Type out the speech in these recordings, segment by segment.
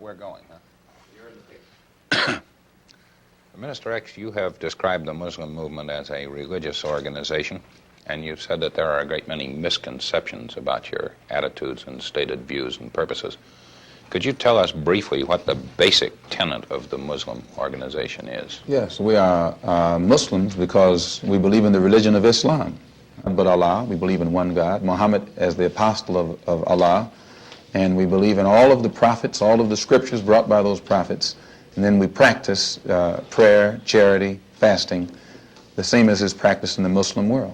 we're going, huh? You're in the picture. Minister X, you have described the Muslim movement as a religious organization, and you've said that there are a great many misconceptions about your attitudes and stated views and purposes. Could you tell us briefly what the basic tenet of the Muslim organization is? Yes, we are Muslims because we believe in the religion of Islam. But Allah, we believe in one God, Muhammad as the apostle of Allah, and we believe in all of the prophets, all of the scriptures brought by those prophets, and then we practice prayer, charity, fasting, the same as is practiced in the Muslim world.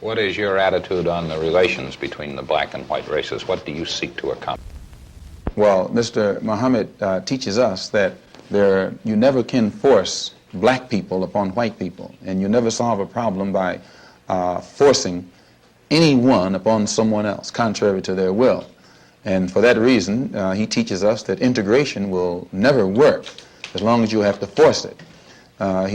What is your attitude on the relations between the black and white races? What do you seek to accomplish? Well, Mr. Muhammad teaches us that you never can force black people upon white people, and you never solve a problem by forcing anyone upon someone else, contrary to their will. And for that reason, he teaches us that integration will never work as long as you have to force it.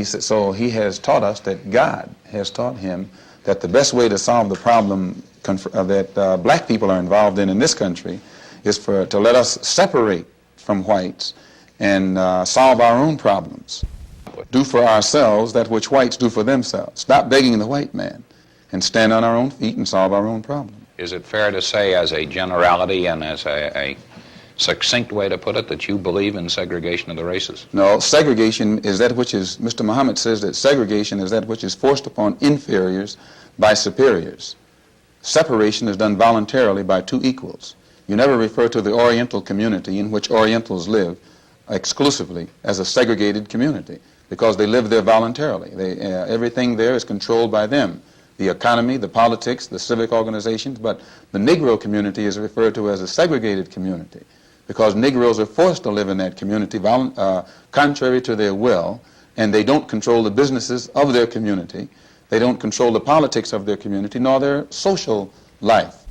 So he has taught us that God has taught him that the best way to solve the problem that black people are involved in this country is to let us separate from whites and solve our own problems. Do for ourselves that which whites do for themselves. Stop begging the white man and stand on our own feet and solve our own problem. Is it fair to say, as a generality and as a succinct way to put it, that you believe in segregation of the races? No, segregation is that which is, Mr. Muhammad says that segregation is that which is forced upon inferiors by superiors. Separation is done voluntarily by two equals. You never refer to the Oriental community in which Orientals live exclusively as a segregated community because they live there voluntarily. Everything there is controlled by them. The economy, the politics, the civic organizations, but the Negro community is referred to as a segregated community because Negroes are forced to live in that community contrary to their will, and they don't control the businesses of their community. They don't control the politics of their community, nor their social life.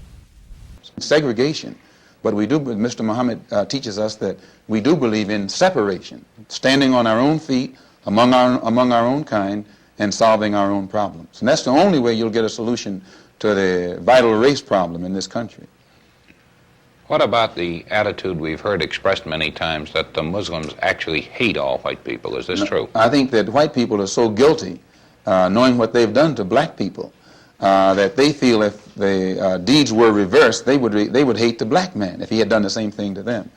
Segregation. But we do, Mr. Muhammad teaches us that we do believe in separation, standing on our own feet among our own kind, and solving our own problems. And that's the only way you'll get a solution to the vital race problem in this country. What about the attitude we've heard expressed many times that the Muslims actually hate all white people? Is this true? I think that white people are so guilty, knowing what they've done to black people, that they feel if the deeds were reversed, they would hate the black man if he had done the same thing to them.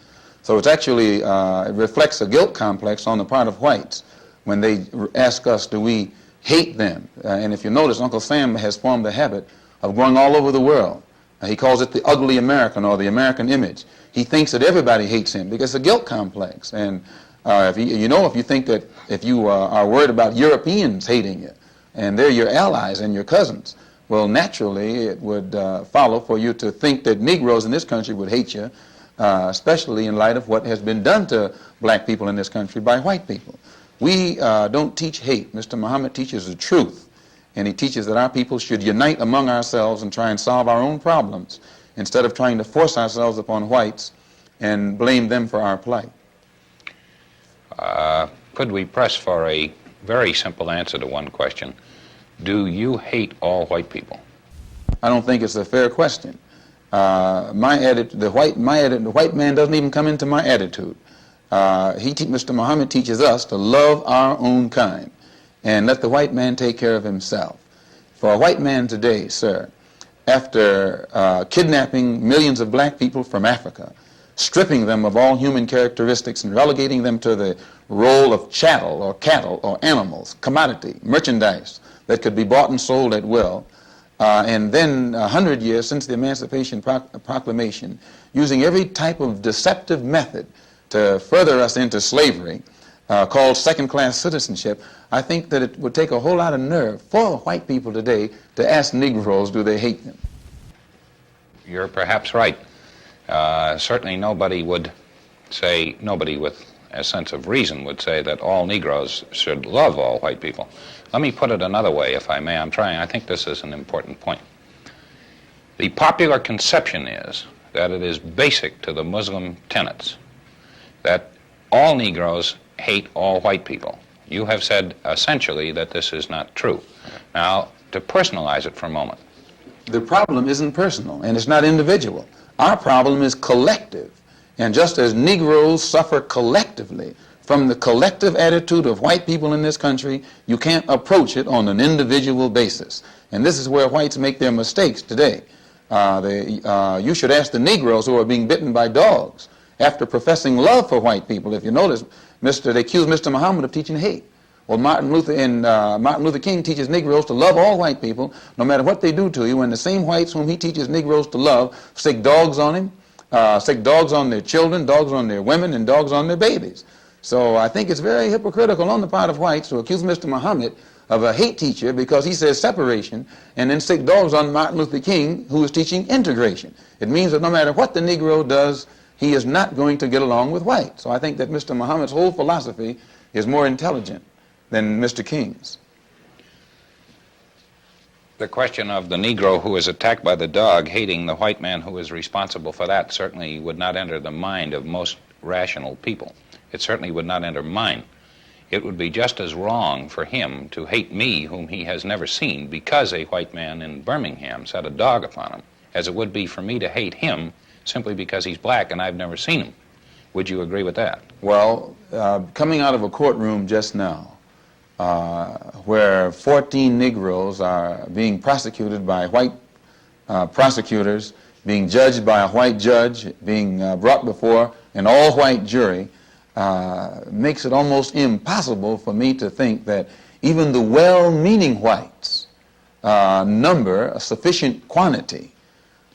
So it's actually, it reflects a guilt complex on the part of whites when they ask us, do we hate them? And if you notice, Uncle Sam has formed the habit of going all over the world. He calls it the ugly American or the American image. He thinks that everybody hates him because it's a guilt complex. And if you think that if you are worried about Europeans hating you and they're your allies and your cousins, well, naturally it would follow for you to think that Negroes in this country would hate you, especially in light of what has been done to black people in this country by white people. We don't teach hate. Mr. Muhammad teaches the truth, and he teaches that our people should unite among ourselves and try and solve our own problems instead of trying to force ourselves upon whites and blame them for our plight. Could we press for a very simple answer to one question? Do you hate all white people? I don't think it's a fair question. The white man doesn't even come into my attitude. Mr. Muhammad teaches us to love our own kind and let the white man take care of himself. For a white man today, sir, after kidnapping millions of black people from Africa, stripping them of all human characteristics and relegating them to the role of chattel or cattle or animals, commodity, merchandise that could be bought and sold at will, and then 100 years since the Emancipation Proclamation, using every type of deceptive method to further us into slavery, called second-class citizenship, I think that it would take a whole lot of nerve for white people today to ask Negroes, do they hate them? You're perhaps right. Certainly nobody with a sense of reason would say that all Negroes should love all white people. Let me put it another way, if I may. I think this is an important point. The popular conception is that it is basic to the Muslim tenets that all Negroes hate all white people. You have said essentially that this is not true. Now, to personalize it for a moment. The problem isn't personal and it's not individual. Our problem is collective. And just as Negroes suffer collectively from the collective attitude of white people in this country, you can't approach it on an individual basis. And this is where whites make their mistakes today. You should ask the Negroes who are being bitten by dogs after professing love for white people. If you notice, they accuse Mr. Muhammad of teaching hate. Well, Martin Luther King teaches Negroes to love all white people, no matter what they do to you, and the same whites whom he teaches Negroes to love stick dogs on him, stick dogs on their children, dogs on their women, and dogs on their babies. So I think it's very hypocritical on the part of whites to accuse Mr. Muhammad of a hate teacher because he says separation, and then stick dogs on Martin Luther King, who is teaching integration. It means that no matter what the Negro does, he is not going to get along with whites. So I think that Mr. Muhammad's whole philosophy is more intelligent than Mr. King's. The question of the Negro who is attacked by the dog hating the white man who is responsible for that certainly would not enter the mind of most rational people. It certainly would not enter mine. It would be just as wrong for him to hate me, whom he has never seen, because a white man in Birmingham set a dog upon him, as it would be for me to hate him simply because he's black and I've never seen him. Would you agree with that? Well, coming out of a courtroom just now, where 14 Negroes are being prosecuted by white prosecutors, being judged by a white judge, being brought before an all-white jury, makes it almost impossible for me to think that even the well-meaning whites number a sufficient quantity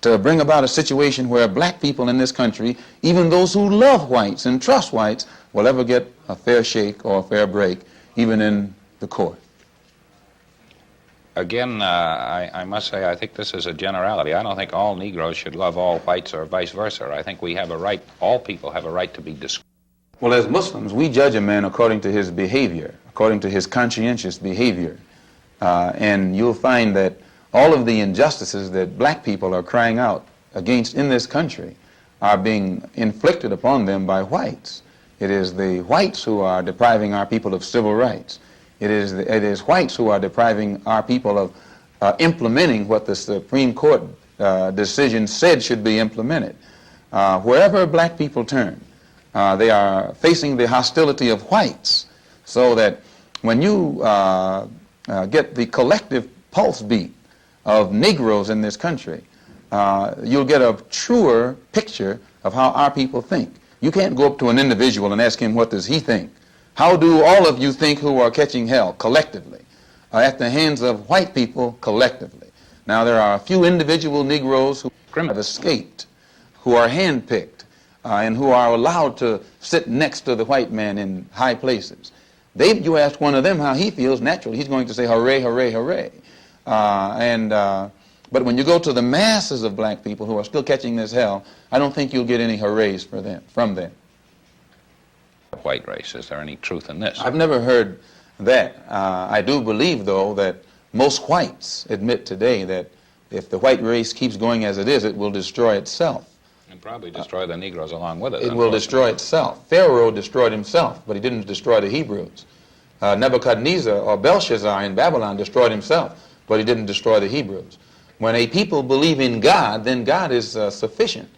to bring about a situation where black people in this country, even those who love whites and trust whites, will ever get a fair shake or a fair break, even in the court. Again, I must say I think this is a generality. I don't think all Negroes should love all whites or vice versa. I think we have a right, all people have a right to be discriminated. Well, as Muslims, we judge a man according to his behavior, according to his conscientious behavior. And you'll find that all of the injustices that black people are crying out against in this country are being inflicted upon them by whites. It is the whites who are depriving our people of civil rights. It is whites who are depriving our people of implementing what the Supreme Court decision said should be implemented. Wherever black people turn, they are facing the hostility of whites, so that when you get the collective pulse beat of Negroes in this country, you'll get a truer picture of how our people think. You can't go up to an individual and ask him what does he think. How do all of you think who are catching hell collectively at the hands of white people collectively? Now there are a few individual Negroes who have escaped, who are handpicked, and who are allowed to sit next to the white man in high places. You ask one of them how he feels, naturally he's going to say hooray, hooray, hooray. But when you go to the masses of black people who are still catching this hell, I don't think you'll get any hoorays from them. White race, is there any truth in this? I've never heard that. I do believe, though, that most whites admit today that if the white race keeps going as it is, it will destroy itself. And probably destroy the Negroes along with it. It will destroy itself. Pharaoh destroyed himself, but he didn't destroy the Hebrews. Nebuchadnezzar or Belshazzar in Babylon destroyed himself, but he didn't destroy the Hebrews. When a people believe in God, then God is sufficient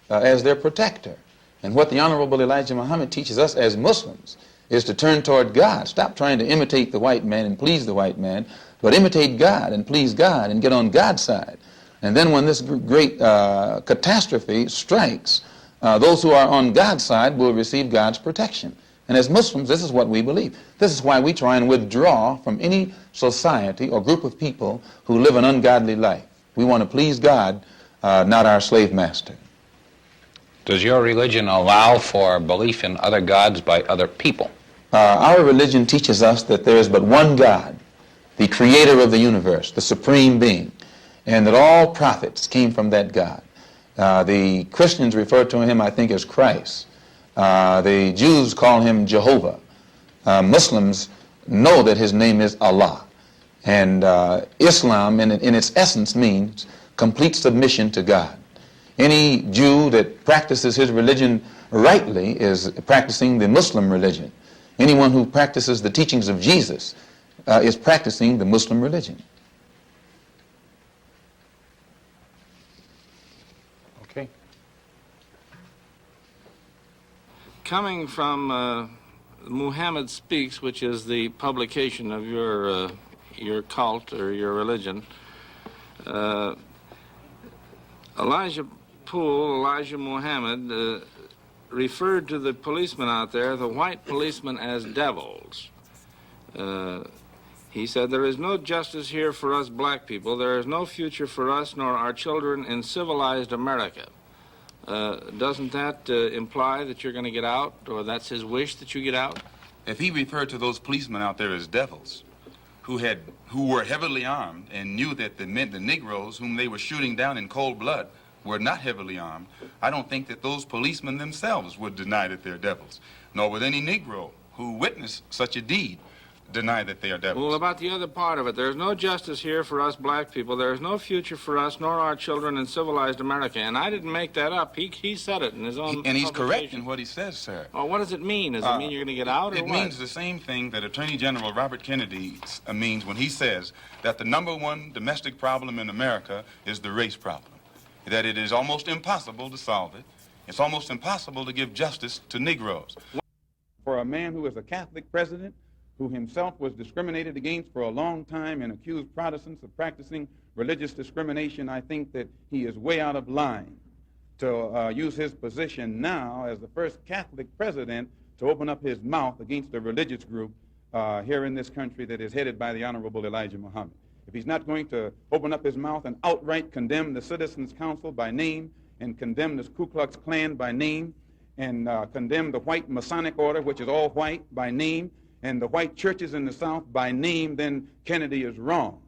as their protector. And what the Honorable Elijah Muhammad teaches us as Muslims is to turn toward God. Stop trying to imitate the white man and please the white man, but imitate God and please God and get on God's side. And then when this great catastrophe strikes, those who are on God's side will receive God's protection. And as Muslims, this is what we believe. This is why we try and withdraw from any society or group of people who live an ungodly life. We want to please God, not our slave master. Does your religion allow for belief in other gods by other people? Our religion teaches us that there is but one God, the creator of the universe, the supreme being, and that all prophets came from that God. The Christians refer to him, I think, as Christ. The Jews call him Jehovah. Muslims know that his name is Allah. And Islam, in its essence, means complete submission to God. Any Jew that practices his religion rightly is practicing the Muslim religion. Anyone who practices the teachings of Jesus is practicing the Muslim religion. Okay. coming from Muhammad Speaks, which is the publication of your cult or your religion, Elijah Muhammad, referred to the policemen out there, the white policemen, as devils. He said, "There is no justice here for us black people. There is no future for us nor our children in civilized America." Doesn't that imply that you're going to get out, or that's his wish that you get out? If he referred to those policemen out there as devils, who were heavily armed and knew that the Negroes whom they were shooting down in cold blood were not heavily armed, I don't think that those policemen themselves would deny that they're devils, nor would any Negro who witnessed such a deed deny that they are devils. Well, about the other part of it, there's no justice here for us black people. There is no future for us nor our children in civilized America. And I didn't make that up. He said it in his own And he's correct publication. in what he says, sir. Oh, what does it mean? Does it mean you're going to get out, or It what? means the same thing that Attorney General Robert Kennedy means when he says that the #1 domestic problem in America is the race problem, that it is almost impossible to solve it. It's almost impossible to give justice to Negroes. For a man who is a Catholic president, who himself was discriminated against for a long time and accused Protestants of practicing religious discrimination, I think that he is way out of line to use his position now as the first Catholic president to open up his mouth against a religious group here in this country that is headed by the Honorable Elijah Muhammad. If he's not going to open up his mouth and outright condemn the Citizens Council by name, and condemn the Ku Klux Klan by name, and condemn the white Masonic order, which is all white, by name, and the white churches in the South by name, then Kennedy is wrong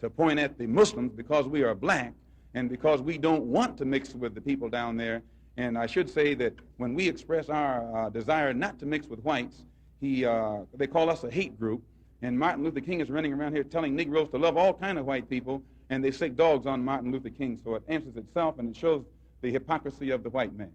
to point at the Muslims because we are black and because we don't want to mix with the people down there. And I should say that when we express our desire not to mix with whites, they call us a hate group, and Martin Luther King is running around here telling Negroes to love all kind of white people, and they sick dogs on Martin Luther King. So it answers itself, and it shows the hypocrisy of the white man.